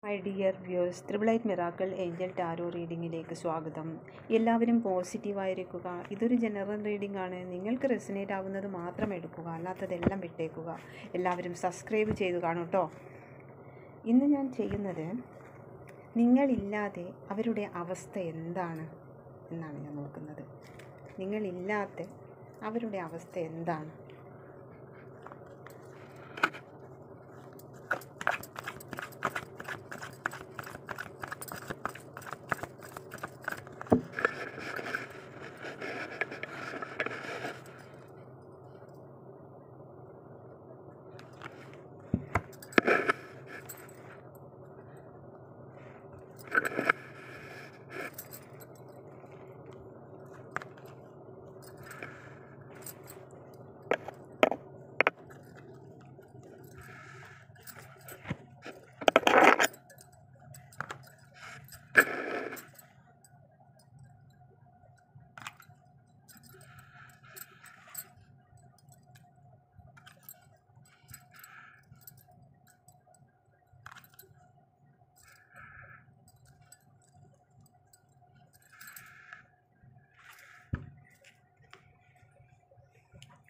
My dear viewers, triple eight miracle angel tarot റീഡിങ്ങിലേക്ക് സ്വാഗതം. എല്ലാവരും പോസിറ്റീവായിരിക്കുക. ഇതൊരു ജനറൽ റീഡിംഗ് ആണ്. നിങ്ങൾക്ക് റെസിനേറ്റ് ആവുന്നത് മാത്രം എടുക്കുക, അല്ലാത്തതെല്ലാം വിട്ടേക്കുക. എല്ലാവരും സബ്സ്ക്രൈബ് ചെയ്ത് കാണൂ കേട്ടോ. ഇന്ന് ഞാൻ ചെയ്യുന്നത് നിങ്ങളില്ലാതെ അവരുടെ അവസ്ഥ എന്താണ് എന്നാണ് ഞാൻ നോക്കുന്നത്. നിങ്ങളില്ലാത്ത അവരുടെ അവസ്ഥ എന്താണ്?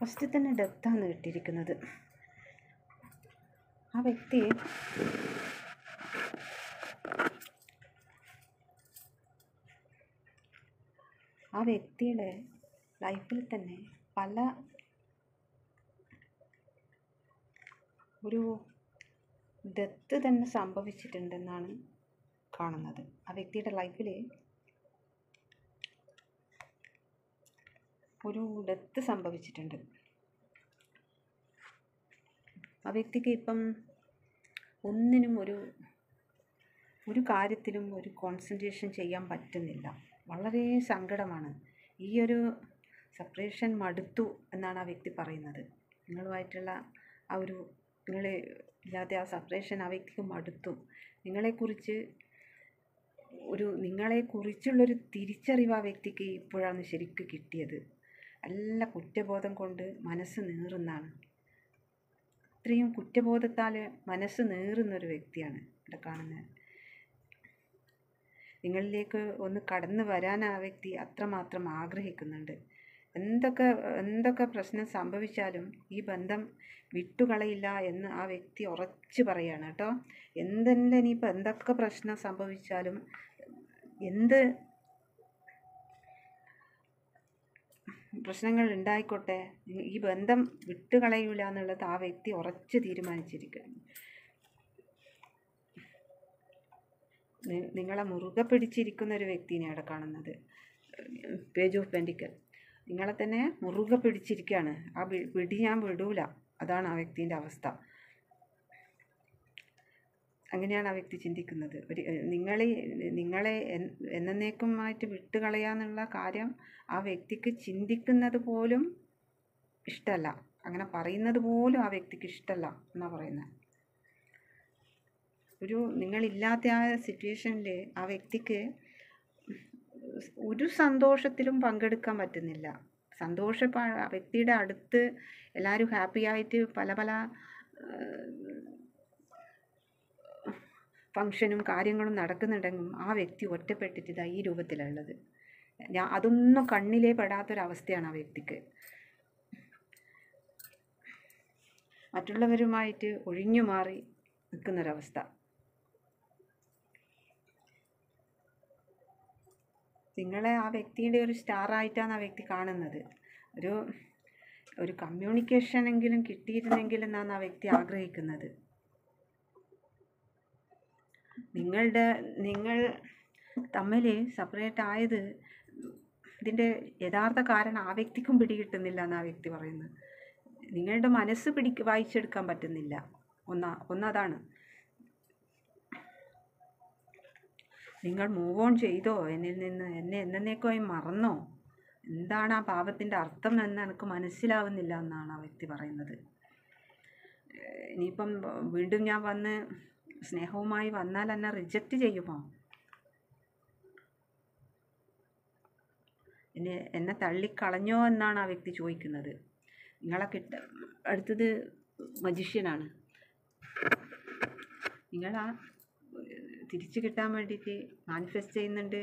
ഫസ്റ്റ് തന്നെ ഡെത്താണ് കിട്ടിയിരിക്കുന്നത്. ആ വ്യക്തിയുടെ ലൈഫിൽ തന്നെ ഒരു ഡെത്ത് തന്നെ സംഭവിച്ചിട്ടുണ്ടെന്നാണ് കാണുന്നത്. ആ വ്യക്തിയുടെ ലൈഫിൽ ഒരു ഡെത്ത് സംഭവിച്ചിട്ടുണ്ട്. ആ വ്യക്തിക്ക് ഇപ്പം ഒന്നിനും ഒരു കാര്യത്തിലും ഒരു കോൺസെൻട്രേഷൻ ചെയ്യാൻ പറ്റുന്നില്ല. വളരെ സങ്കടമാണ്. ഈ ഒരു സെപ്പറേഷൻ മടുത്തു എന്നാണ് ആ വ്യക്തി പറയുന്നത്. നിങ്ങളുമായിട്ടുള്ള നിങ്ങളില്ലാതെ ആ സെപ്പറേഷൻ ആ വ്യക്തിക്ക് മടുത്തു. നിങ്ങളെക്കുറിച്ചുള്ളൊരു തിരിച്ചറിവ് ആ വ്യക്തിക്ക് ഇപ്പോഴാണ് ശരിക്കും കിട്ടിയത്. നല്ല കുറ്റബോധം കൊണ്ട് മനസ്സ് നീറുന്നതാണ്. അത്രയും കുറ്റബോധത്താൽ മനസ്സ് നീറുന്നൊരു വ്യക്തിയാണ് ഇവിടെ കാണുന്നത്. നിങ്ങളിലേക്ക് ഒന്ന് കടന്നു വരാൻ ആ വ്യക്തി അത്രമാത്രം ആഗ്രഹിക്കുന്നുണ്ട്. എന്തൊക്കെ പ്രശ്നം സംഭവിച്ചാലും ഈ ബന്ധം വിട്ടുകളയില്ല എന്ന് ആ വ്യക്തി ഉറച്ചു പറയാണ് കേട്ടോ. ഇനിയിപ്പോൾ എന്തൊക്കെ പ്രശ്നം സംഭവിച്ചാലും പ്രശ്നങ്ങൾ ഉണ്ടായിക്കോട്ടെ, ഈ ബന്ധം വിട്ടുകളയൂല എന്നുള്ളത് ആ വ്യക്തി ഉറച്ചു തീരുമാനിച്ചിരിക്കുന്നു. നിങ്ങളെ മുറുകെ പിടിച്ചിരിക്കുന്ന ഒരു വ്യക്തിനെ അവിടെ കാണുന്നത്. പേജ് ഓഫ് പെൻഡിക്കൽ നിങ്ങളെ തന്നെ മുറുകെ പിടിച്ചിരിക്കുകയാണ്. ആ പിടി ഞാൻ വിടൂല, അതാണ് ആ വ്യക്തിൻ്റെ അവസ്ഥ. അങ്ങനെയാണ് ആ വ്യക്തി ചിന്തിക്കുന്നത്. നിങ്ങളെ എന്നേക്കുമായിട്ട് വിട്ടുകളയാന്നുള്ള കാര്യം ആ വ്യക്തിക്ക് ചിന്തിക്കുന്നത് പോലും ഇഷ്ടമല്ല. അങ്ങനെ പറയുന്നത് പോലും ആ വ്യക്തിക്ക് ഇഷ്ടമല്ല എന്നാണ് പറയുന്നത്. നിങ്ങളില്ലാത്ത ആ സിറ്റുവേഷനിൽ ആ വ്യക്തിക്ക് ഒരു സന്തോഷത്തിലും പങ്കെടുക്കാൻ പറ്റുന്നില്ല. ആ വ്യക്തിയുടെ അടുത്ത് എല്ലാവരും ഹാപ്പി ആയിട്ട് പല ഫങ്ഷനും കാര്യങ്ങളും നടക്കുന്നുണ്ടെങ്കിലും ആ വ്യക്തി ഒറ്റപ്പെട്ടിട്ട് ഈ രൂപത്തിലുള്ളത്. അതൊന്നും കണ്ണിലേ പെടാത്തൊരവസ്ഥയാണ് ആ വ്യക്തിക്ക്. മറ്റുള്ളവരുമായിട്ട് ഒഴിഞ്ഞു മാറി നിൽക്കുന്നൊരവസ്ഥ. നിങ്ങളെ ആ വ്യക്തിയുടെ ഒരു സ്റ്റാറായിട്ടാണ് ആ വ്യക്തി കാണുന്നത്. ഒരു കമ്മ്യൂണിക്കേഷൻ എങ്കിലും കിട്ടിയിരുന്നെങ്കിൽ എന്നാണ് ആ വ്യക്തി ആഗ്രഹിക്കുന്നത്. നിങ്ങൾ തമ്മിൽ സെപ്പറേറ്റ് ആയത് ഇതിൻ്റെ യഥാർത്ഥ കാരണം ആ വ്യക്തിക്കും പിടികിട്ടുന്നില്ല എന്നാണ് ആ വ്യക്തി പറയുന്നത്. നിങ്ങളുടെ മനസ്സ് വായിച്ചെടുക്കാൻ പറ്റുന്നില്ല. ഒന്നതാണ്. നിങ്ങൾ മൂവ് ഓൺ ചെയ്തോ എന്നിൽ നിന്ന്? എന്നെ എന്നേക്കുമായി മറന്നോ? എന്താണ് ആ പാപത്തിൻ്റെ അർത്ഥം എന്ന് എനിക്ക് മനസ്സിലാവുന്നില്ല എന്നാണ് ആ വ്യക്തി പറയുന്നത്. ഇനിയിപ്പം വീണ്ടും ഞാൻ വന്ന് സ്നേഹവുമായി വന്നാൽ എന്നെ റിജക്റ്റ് ചെയ്യുമോ? എന്നെ തള്ളിക്കളഞ്ഞോ എന്നാണ് ആ വ്യക്തി ചോദിക്കുന്നത്. അടുത്തത് മജീഷ്യനാണ്. നിങ്ങൾ തിരിച്ചു കിട്ടാൻ വേണ്ടിയിട്ട് മാനിഫെസ്റ്റ് ചെയ്യുന്നുണ്ട്,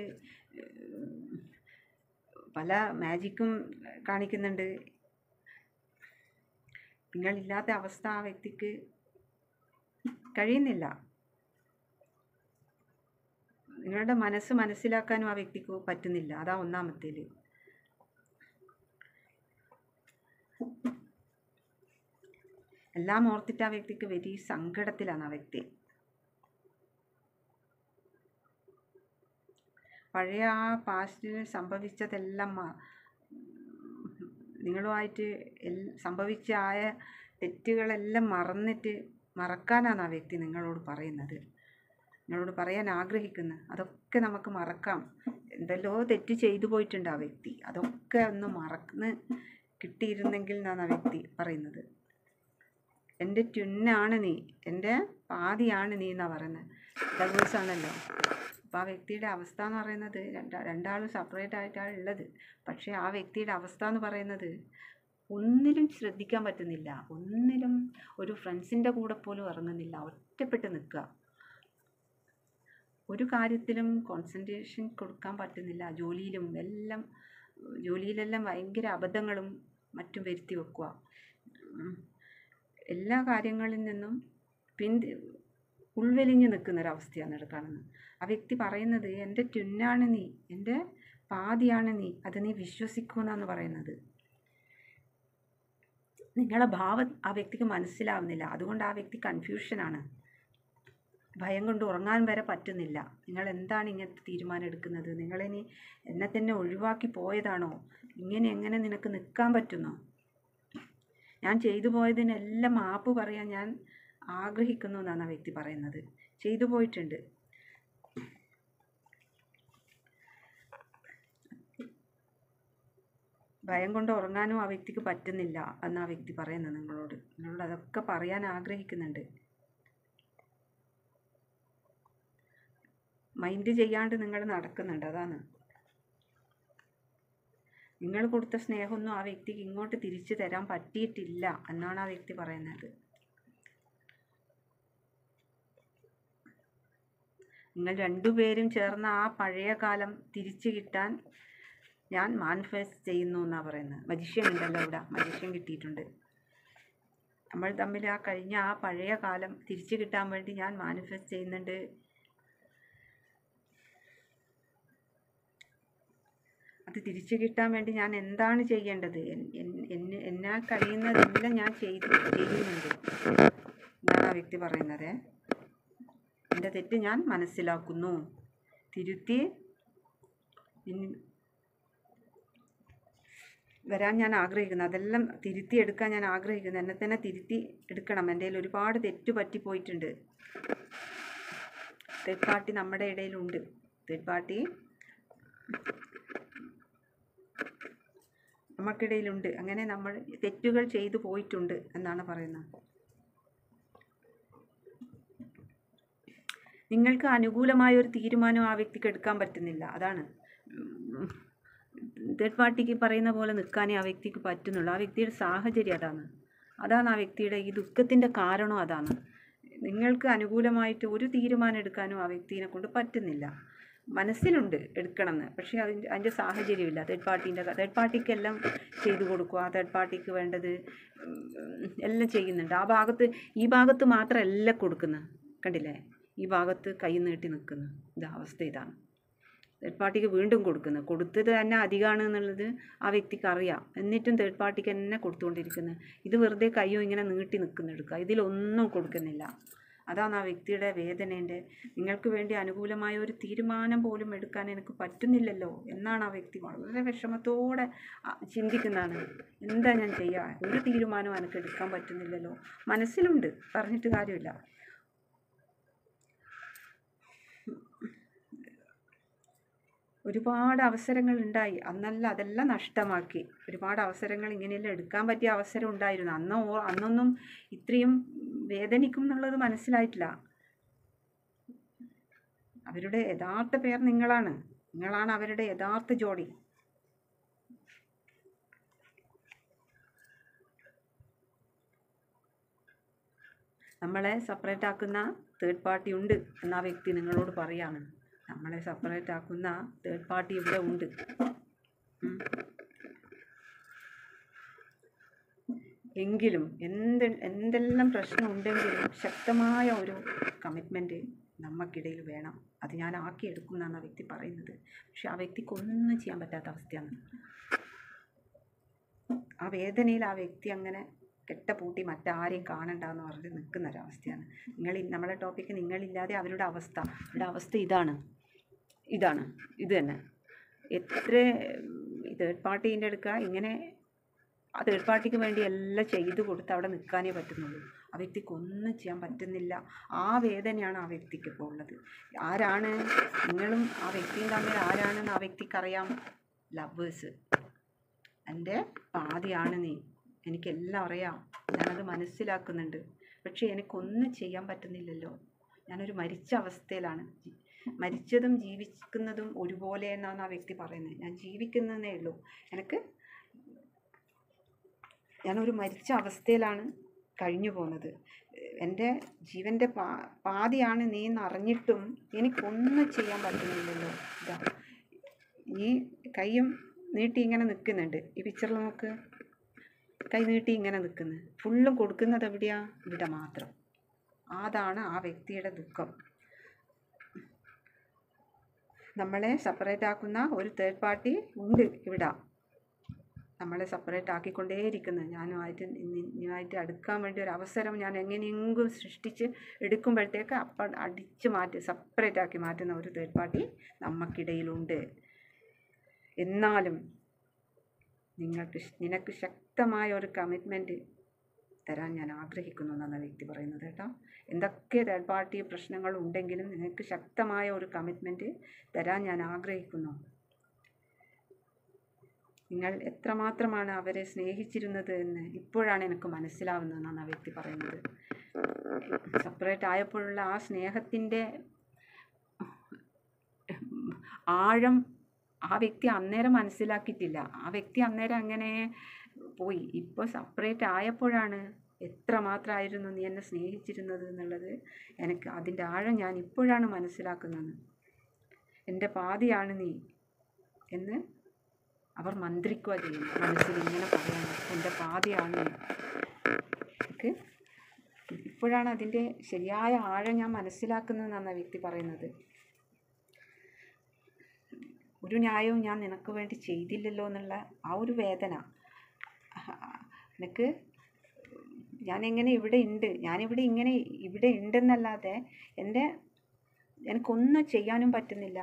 പല മാജിക്കും കാണിക്കുന്നുണ്ട്. നിങ്ങളില്ലാത്ത അവസ്ഥ ആ വ്യക്തിക്ക് കഴിയുന്നില്ല. നിങ്ങളുടെ മനസ്സ് മനസ്സിലാക്കാനും ആ വ്യക്തിക്ക് പറ്റുന്നില്ല. അതാ ഒന്നാമത്തേല്. എല്ലാം ഓർത്തിട്ട് ആ വ്യക്തിക്ക് വലിയ സങ്കടത്തിലാണ് ആ വ്യക്തി. പഴയ ആ പാസ്റ്റിൽ സംഭവിച്ചതെല്ലാം നിങ്ങളുമായിട്ട് സംഭവിച്ച ആയ തെറ്റുകളെല്ലാം മറക്കാനാണ് ആ വ്യക്തി നിങ്ങളോട് പറയുന്നത്, നിങ്ങളോട് പറയാൻ ആഗ്രഹിക്കുന്നത്. അതൊക്കെ നമുക്ക് മറക്കാം. എന്തെല്ലോ തെറ്റ് ചെയ്തു പോയിട്ടുണ്ട് ആ വ്യക്തി, അതൊക്കെ ഒന്ന് മറന്ന് കിട്ടിയിരുന്നെങ്കിൽ എന്നാണ് ആ വ്യക്തി പറയുന്നത്. എൻ്റെ ട്വിന്നാണ് നീ, എൻ്റെ പാതിയാണ് നീ എന്നാണ് പറയുന്നത്. ഡൈവേഴ്സാണല്ലോ. അപ്പോൾ ആ വ്യക്തിയുടെ അവസ്ഥ എന്ന് പറയുന്നത് രണ്ടാളും സെപ്പറേറ്റ് ആയിട്ടാണ് ഉള്ളത്. പക്ഷേ ആ വ്യക്തിയുടെ അവസ്ഥ എന്ന് പറയുന്നത് ഒന്നിലും ശ്രദ്ധിക്കാൻ പറ്റുന്നില്ല, ഒന്നിലും ഒരു ഫ്രണ്ട്സിൻ്റെ കൂടെ പോലും ഇറങ്ങുന്നില്ല, ഒറ്റപ്പെട്ട് നിൽക്കുക. ഒരു കാര്യത്തിലും കോൺസെൻട്രേഷൻ കൊടുക്കാൻ പറ്റുന്നില്ല. ജോലിയിലെല്ലാം ഭയങ്കര അബദ്ധങ്ങളും മറ്റും വരുത്തി വെക്കുക. എല്ലാ കാര്യങ്ങളിൽ നിന്നും ഉൾവലിഞ്ഞ് നിൽക്കുന്നൊരവസ്ഥയാണ് കാണുന്നത്. ആ വ്യക്തി പറയുന്നത് എൻ്റെ ട്വിന്നാണ് നീ, എൻ്റെ പാതിയാണ് നീ, അത് നീ വിശ്വസിക്കുമെന്നാണ് പറയുന്നത്. നിങ്ങളെ ഭാവം ആ വ്യക്തിക്ക് മനസ്സിലാവുന്നില്ല. അതുകൊണ്ട് ആ വ്യക്തി കൺഫ്യൂഷനാണ്. ഭയം കൊണ്ട് ഉറങ്ങാൻ വരെ പറ്റുന്നില്ല. നിങ്ങൾ എന്താണ് ഇങ്ങനത്തെ തീരുമാനം എടുക്കുന്നത്? നിങ്ങളിനി എന്നെ തന്നെ ഒഴിവാക്കി പോയതാണോ? എങ്ങനെ നിനക്ക് നിൽക്കാൻ പറ്റുന്നോ? ഞാൻ ചെയ്തു പോയതിനെല്ലാം മാപ്പ് പറയാൻ ഞാൻ ആഗ്രഹിക്കുന്നു എന്നാണ് ആ വ്യക്തി പറയുന്നത്. ചെയ്തു പോയിട്ടുണ്ട്. ഭയം കൊണ്ട് ഉറങ്ങാനും ആ വ്യക്തിക്ക് പറ്റുന്നില്ല എന്ന് ആ വ്യക്തി പറയുന്നത് നിങ്ങളോട് അതൊക്കെ പറയാൻ ആഗ്രഹിക്കുന്നുണ്ട്. മൈൻഡ് ചെയ്യാണ്ട് നിങ്ങൾ നടക്കുന്നുണ്ട്. അതാണ് നിങ്ങൾ കൊടുത്ത സ്നേഹമൊന്നും ആ വ്യക്തിക്ക് ഇങ്ങോട്ട് തിരിച്ചു തരാൻ പറ്റിയിട്ടില്ല എന്നാണ് ആ വ്യക്തി പറയുന്നത്. നിങ്ങൾ രണ്ടുപേരും ചേർന്ന ആ പഴയ കാലം തിരിച്ചു കിട്ടാൻ ഞാൻ മാനിഫെസ്റ്റ് ചെയ്യുന്നു എന്നാണ് പറയുന്നത്. മജിഷ്യൻ ഉണ്ടല്ലോ ഇവിടെ, മജിഷ്യൻ കിട്ടിയിട്ടുണ്ട്. നമ്മൾ തമ്മിൽ ആ കഴിഞ്ഞ ആ പഴയ കാലം തിരിച്ചു കിട്ടാൻ വേണ്ടി ഞാൻ മാനിഫെസ്റ്റ് ചെയ്യുന്നുണ്ട്. അത് തിരിച്ചു കിട്ടാൻ വേണ്ടി ഞാൻ എന്താണ് ചെയ്യേണ്ടത്? എന്നാൽ കഴിയുന്നതെല്ലാം ഞാൻ ചെയ്യുന്നുണ്ട് എന്നാണ് ആ വ്യക്തി പറയുന്നത്. എൻ്റെ തെറ്റ് ഞാൻ മനസ്സിലാക്കുന്നു, തിരുത്തി വരാൻ ഞാൻ ആഗ്രഹിക്കുന്നു. അതെല്ലാം തിരുത്തിയെടുക്കാൻ ഞാൻ ആഗ്രഹിക്കുന്നു. എന്നെ തന്നെ തിരുത്തി എടുക്കണം. എൻ്റെ കയ്യിൽ ഒരുപാട് തെറ്റ് പറ്റിപ്പോയിട്ടുണ്ട്. തേർഡ് പാർട്ടി നമ്മുടെ ഇടയിലുണ്ട്. തേർഡ് പാർട്ടി നമുക്കിടയിലുണ്ട്. അങ്ങനെ നമ്മൾ തെറ്റുകൾ ചെയ്തു പോയിട്ടുണ്ട് എന്നാണ് പറയുന്നത്. നിങ്ങൾക്ക് അനുകൂലമായ ഒരു തീരുമാനം ആ വ്യക്തിക്ക് എടുക്കാൻ പറ്റുന്നില്ല. അതാണ് തേർഡ് പാർട്ടിക്ക് പറയുന്ന പോലെ നിൽക്കാനേ ആ വ്യക്തിക്ക് പറ്റുന്നുള്ളൂ. ആ വ്യക്തിയുടെ സാഹചര്യം അതാണ് ആ വ്യക്തിയുടെ ഈ ദുഃഖത്തിൻ്റെ കാരണം. അതാണ് നിങ്ങൾക്ക് അനുകൂലമായിട്ട് ഒരു തീരുമാനം എടുക്കാനും ആ വ്യക്തിനെ കൊണ്ട് പറ്റുന്നില്ല. മനസ്സിലുണ്ട് എടുക്കണമെന്ന്, പക്ഷേ അതിൻ്റെ സാഹചര്യമില്ല. തേർഡ് പാർട്ടിക്കെല്ലാം ചെയ്തു കൊടുക്കുക, തേർഡ് പാർട്ടിക്ക് വേണ്ടത് എല്ലാം ചെയ്യുന്നുണ്ട്. ഈ ഭാഗത്ത് മാത്രം എല്ലാം കൊടുക്കുന്നത് കണ്ടില്ലേ? ഈ ഭാഗത്ത് കൈ നീട്ടി നിൽക്കുന്നു. അവസ്ഥ ഇതാണ്. തേർഡ് പാർട്ടിക്ക് വീണ്ടും കൊടുത്തത് തന്നെ അധികമാണ് എന്നുള്ളത് ആ വ്യക്തിക്ക് അറിയാം. എന്നിട്ടും തേർഡ് പാർട്ടിക്ക് തന്നെ കൊടുത്തുകൊണ്ടിരിക്കുന്നത്. ഇത് വെറുതെ കയ്യോ ഇങ്ങനെ നീട്ടി നിൽക്കുന്നെടുക്കുക, ഇതിലൊന്നും കൊടുക്കുന്നില്ല. അതാണ് ആ വ്യക്തിയുടെ വേദനേൻ്റെ. നിങ്ങൾക്ക് വേണ്ടി അനുകൂലമായ ഒരു തീരുമാനം പോലും എടുക്കാൻ എനിക്ക് പറ്റുന്നില്ലല്ലോ എന്നാണ് ആ വ്യക്തി വളരെ വിഷമത്തോടെ ചിന്തിക്കുന്നതാണ്. എന്താ ഞാൻ ചെയ്യുക? ഒരു തീരുമാനവും എനിക്ക് എടുക്കാൻ പറ്റുന്നില്ലല്ലോ. മനസ്സിലുണ്ട്, പറഞ്ഞിട്ട് കാര്യമില്ല. ഒരുപാട് അവസരങ്ങൾ ഉണ്ടായി, അന്നല്ല അതെല്ലാം നഷ്ടമാക്കി. ഒരുപാട് അവസരങ്ങൾ ഇങ്ങനെയെല്ലാം എടുക്കാൻ പറ്റിയ അവസരം ഉണ്ടായിരുന്നു. അന്നൊന്നും ഇത്രയും വേദനിക്കും എന്നുള്ളത് മനസ്സിലായിട്ടില്ല. അവരുടെ യഥാർത്ഥ പേർ നിങ്ങളാണ് അവരുടെ യഥാർത്ഥ ജോഡി. നമ്മളെ സെപ്പറേറ്റ് ആക്കുന്ന തേർഡ് പാർട്ടി ഉണ്ട് എന്ന ആ വ്യക്തി നിങ്ങളോട് പറയാണ്. നമ്മളെ സെപ്പറേറ്റ് ആക്കുന്ന തേർഡ് പാർട്ടി ഇവിടെ ഉണ്ട്. എങ്കിലും എന്തെല്ലാം പ്രശ്നം ഉണ്ടെങ്കിലും ശക്തമായ ഒരു കമ്മിറ്റ്മെൻറ്റ് നമുക്കിടയിൽ വേണം. അത് ഞാൻ ആക്കിയെടുക്കും എന്നാണ് ആ വ്യക്തി പറയുന്നത്. പക്ഷെ ആ വ്യക്തിക്ക് ഒന്നും ചെയ്യാൻ പറ്റാത്ത അവസ്ഥയാണ്. ആ വേദനയിൽ ആ വ്യക്തി അങ്ങനെ കെട്ടപൂട്ടി മറ്റാരെയും കാണണ്ടെന്ന് പറഞ്ഞ് നിൽക്കുന്ന ഒരവസ്ഥയാണ്. നമ്മളെ ടോപ്പിക്ക് നിങ്ങളില്ലാതെ അവരുടെ അവസ്ഥ ഇത് തന്നെ. എത്ര തേർഡ് പാർട്ടീൻ്റെ അടുക്കുക ഇങ്ങനെ ആ തേർഡ് പാർട്ടിക്ക് വേണ്ടി എല്ലാം ചെയ്തു കൊടുത്ത് അവിടെ നിൽക്കാനേ പറ്റുന്നുള്ളൂ. ആ വ്യക്തിക്ക് ഒന്നും ചെയ്യാൻ പറ്റുന്നില്ല. ആ വേദനയാണ് ആ വ്യക്തിക്ക് ഇപ്പോൾ ഉള്ളത്. ആരാണ് നിങ്ങളും ആ വ്യക്തിയും തമ്മിൽ ആരാണെന്ന് ആ വ്യക്തിക്കറിയാം. ലവേഴ്സ്. എൻ്റെ പാതിയാണ് നീ, എനിക്കെല്ലാം അറിയാം, ഞാനത് മനസ്സിലാക്കുന്നുണ്ട്. പക്ഷേ എനിക്കൊന്നും ചെയ്യാൻ പറ്റുന്നില്ലല്ലോ. ഞാനൊരു മരിച്ച അവസ്ഥയിലാണ്. മരിച്ചതും ജീവിക്കുന്നതും ഒരുപോലെ എന്നാണ് ആ വ്യക്തി പറയുന്നത്. ഞാൻ ജീവിക്കുന്നതേ ഉള്ളൂ, ഞാനൊരു മരിച്ച അവസ്ഥയിലാണ് കഴിഞ്ഞു പോകുന്നത്. എൻ്റെ ജീവൻ്റെ പാതിയാണ് നീ എന്നറിഞ്ഞിട്ടും എനിക്കൊന്നും ചെയ്യാൻ പറ്റുന്നില്ലല്ലോ. നീ കൈയും നീട്ടി ഇങ്ങനെ നിൽക്കുന്നുണ്ട്. ഈ പിക്ചറിൽ നോക്ക്, കൈ നീട്ടി ഇങ്ങനെ നിൽക്കുന്നത്. ഫുള്ളും കൊടുക്കുന്നത് എവിടെയാ? ഇവിടെ മാത്രം. അതാണ് ആ വ്യക്തിയുടെ ദുഃഖം. നമ്മളെ സെപ്പറേറ്റ് ആക്കുന്ന ഒരു തേർഡ് പാർട്ടി ഉണ്ട് ഇവിടെ. നമ്മളെ സെപ്പറേറ്റ് ആക്കിക്കൊണ്ടേയിരിക്കുന്നത്. ഞാനുമായിട്ട് അടുക്കാൻ വേണ്ടി ഒരു അവസരം ഞാൻ എങ്ങനെയെങ്കിലും സൃഷ്ടിച്ച് എടുക്കുമ്പോഴത്തേക്ക് അപ്പം അടിച്ച് സെപ്പറേറ്റ് ആക്കി മാറ്റുന്ന ഒരു തേർഡ് പാർട്ടി നമുക്കിടയിലുണ്ട്. എന്നാലും നിനക്ക് ശക്തമായ ഒരു കമ്മിറ്റ്മെൻറ്റ് തരാൻ ഞാൻ ആഗ്രഹിക്കുന്നു എന്നാണ് വ്യക്തി പറയുന്നത് കേട്ടോ. എന്തൊക്കെ തേർഡ് പാർട്ടി പ്രശ്നങ്ങൾ ഉണ്ടെങ്കിലും നിനക്ക് ശക്തമായ ഒരു കമ്മിറ്റ്മെൻറ്റ് തരാൻ ഞാൻ ആഗ്രഹിക്കുന്നു. നിങ്ങൾ എത്രമാത്രമാണ് അവരെ സ്നേഹിച്ചിരുന്നത് എന്ന് ഇപ്പോഴാണ് എനിക്ക് മനസ്സിലാവുന്നതെന്നാണ് ആ വ്യക്തി പറയുന്നത്. സെപ്പറേറ്റ് ആയപ്പോഴുള്ള ആ സ്നേഹത്തിൻ്റെ ആഴം ആ വ്യക്തി അന്നേരം മനസ്സിലാക്കിയിട്ടില്ല. ആ വ്യക്തി അന്നേരം അങ്ങനെ പോയി. ഇപ്പോൾ സെപ്പറേറ്റ് ആയപ്പോഴാണ് എത്രമാത്രമായിരുന്നു നീ എന്നെ സ്നേഹിച്ചിരുന്നത് എന്നുള്ളത് എനിക്ക് അതിൻ്റെ ആഴം ഞാൻ ഇപ്പോഴാണ് മനസ്സിലാക്കുന്നത്. എൻ്റെ പാതിയാണ് നീ എന്ന് അവർ മന്ത്രിക്കുക ചെയ്യുന്നു. മനസ്സിൽ ഇങ്ങനെ പറയണം, എൻ്റെ പാതിയാണ് എനിക്ക്. ഇപ്പോഴാണ് അതിൻ്റെ ശരിയായ ആഴം ഞാൻ മനസ്സിലാക്കുന്നതെന്നാണ് ആ വ്യക്തി പറയുന്നത്. ഒരു ന്യായവും ഞാൻ നിനക്ക് വേണ്ടി ചെയ്തില്ലല്ലോ എന്നുള്ള ആ ഒരു വേദന. എനിക്ക് ഞാനിങ്ങനെ ഇവിടെ ഉണ്ടെന്നല്ലാതെ എനിക്കൊന്നും ചെയ്യാനും പറ്റുന്നില്ല.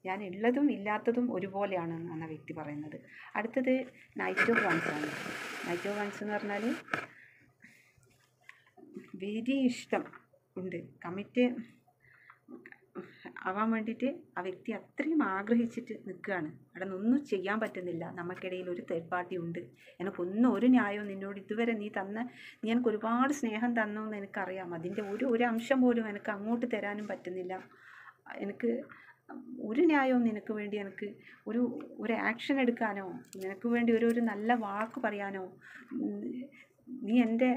ഞാൻ ഉള്ളതും ഇല്ലാത്തതും ഒരുപോലെയാണ് എന്നാണ് വ്യക്തി പറയുന്നത്. അടുത്തത് നൈറ്റ് ഓഫ് വൺസ് ആണ്. നൈറ്റ് ഓഫ് വൺസ് എന്ന് പറഞ്ഞാൽ വെരി ഇഷ്ടം ഉണ്ട്, കമ്മിറ്റ് ആവാൻ വേണ്ടിയിട്ട് ആ വ്യക്തി അത്രയും ആഗ്രഹിച്ചിട്ട് നിൽക്കുകയാണ്. അവിടെ ഒന്നും ചെയ്യാൻ പറ്റുന്നില്ല. നമുക്കിടയിൽ ഒരു തേർഡ് പാർട്ടി ഉണ്ട്. ഒരു ന്യായവും നിന്നോട് ഇതുവരെ നീ എനിക്ക് ഒരുപാട് സ്നേഹം തന്നു എന്ന് എനിക്കറിയാം. അതിൻ്റെ ഒരു അംശം പോലും എനിക്ക് അങ്ങോട്ട് തരാനും പറ്റുന്നില്ല. എനിക്ക് ഒരു ന്യായവും നിനക്ക് വേണ്ടി എനിക്ക് ഒരു ആക്ഷൻ എടുക്കാനോ നിനക്ക് വേണ്ടി ഒരു നല്ല വാക്ക് പറയാനോ നീ എൻ്റെ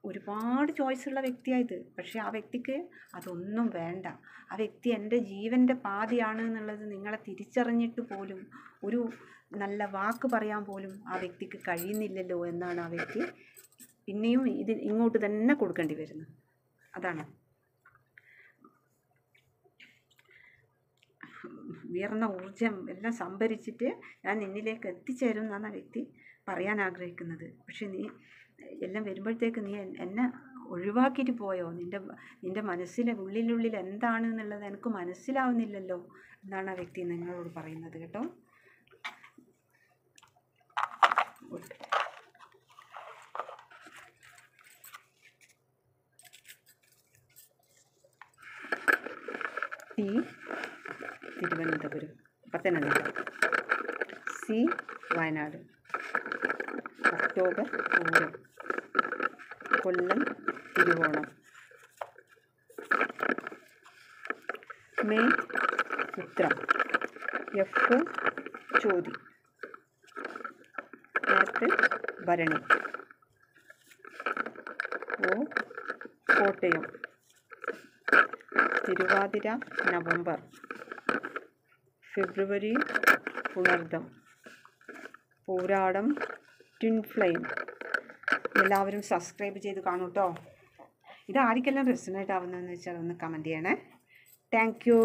ഒരുപാട് ചോയ്സുള്ള വ്യക്തിയായത്. പക്ഷേ ആ വ്യക്തിക്ക് അതൊന്നും വേണ്ട. ആ വ്യക്തി എൻ്റെ ജീവൻ്റെ പാതിയാണ് എന്നുള്ളത് നിങ്ങളെ തിരിച്ചറിഞ്ഞിട്ട് പോലും ഒരു നല്ല വാക്ക് പറയാൻ പോലും ആ വ്യക്തിക്ക് കഴിയുന്നില്ലല്ലോ എന്നാണ് ആ വ്യക്തി പിന്നെയും ഇങ്ങോട്ട് തന്നെ കൊടുക്കേണ്ടി വരുന്നത്. അതാണ് ഉയർന്ന ഊർജം എല്ലാം സംഭരിച്ചിട്ട് ഞാൻ നിന്നിലേക്ക് എത്തിച്ചേരും എന്നാണ് ആ വ്യക്തി പറയാൻ ആഗ്രഹിക്കുന്നത്. പക്ഷെ നീ എല്ലാം വരുമ്പോഴത്തേക്ക് നീ എന്നെ ഒഴിവാക്കിയിട്ട് പോയോ? നിൻ്റെ മനസ്സിലെ ഉള്ളിലുള്ളിൽ എന്താണ് എന്നുള്ളത് എനിക്ക് മനസ്സിലാവുന്നില്ലല്ലോ എന്നാണ് ആ വ്യക്തി നിങ്ങളോട് പറയുന്നത് കേട്ടോ. T Thiruvananthapuram, Pathanamthitta. C Wayanad. October Pooram. Kollam Thiruvonam. May Uthram. F Chothi. April Bharani. O Chathayam, Thiruvathira November, February Punartham, Pooradam twin flame. എല്ലാവരും സബ്സ്ക്രൈബ് ചെയ്ത് കാണൂ കേട്ടോ. ഇത് ആർക്കെല്ലാം റെസൊണേറ്റ് ആവുന്നതെന്ന് വെച്ചാൽ ഒന്ന് കമൻറ്റ് ചെയ്യണേ. Thank you.